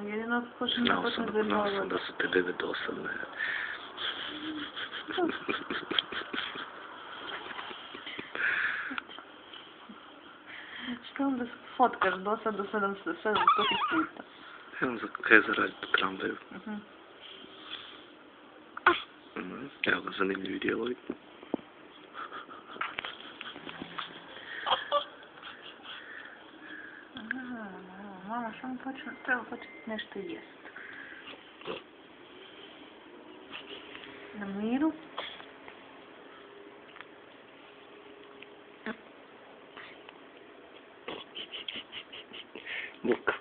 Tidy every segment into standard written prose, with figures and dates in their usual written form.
jedino počnem Znao sam da su te bebe dosadne. Što onda fotkaš dosadno 700 puta? Evo kaj je za raditi po tramvaju. Evo ga, zanimljivi dijelovi. Mama samo treba početi nešto jest. Na miru. Look.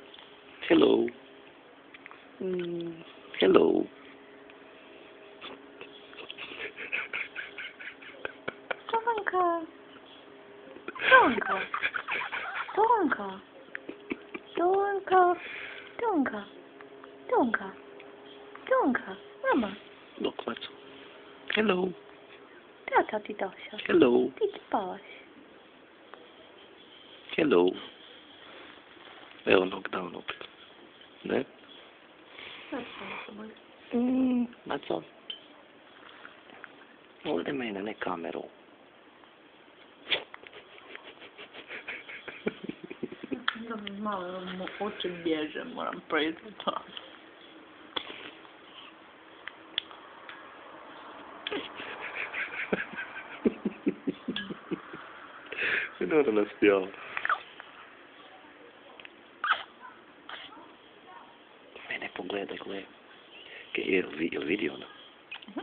Hello. Hello. Tonka. Tonka. Tonka. Tonka. Tonka. Tonka. Tonka. Mama. Look, Matsu. Hello. Tata ti Dosia. Hello. Ti spałaś. Hello. Evo knockdown opet. Ne? Maco. Ovdje mene, ne kameru. Malo oči bježe, moram priznati to. Nora naspijala. Mene pogledaj, gledaj. Jel vidi ona?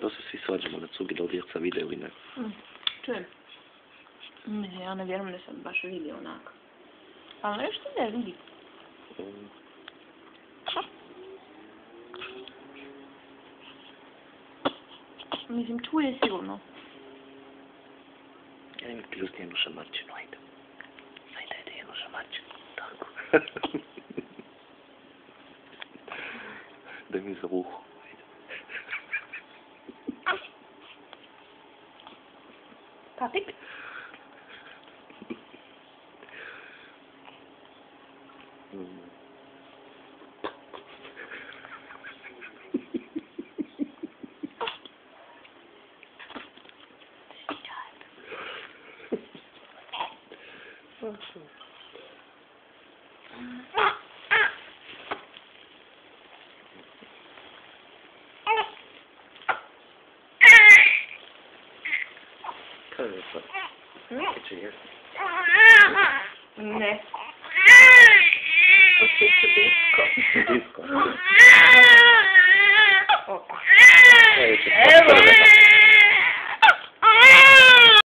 To se svi svađamo na cugi, da li djeca vide ili ne. Čujem. Ja ne vjerujem da sam baš vidio onako. Ali nešto ne vidi. Mislim, čuje sigurno. Ja mi pljuzni jednu šamarčinu, ajde. Ajde, jednu šamarčinu. Tako. Daj mi za uho. Papik? Kaj je sad? Će jesti? Ne. Osjeća disko. Disko? Opa. Kaj je će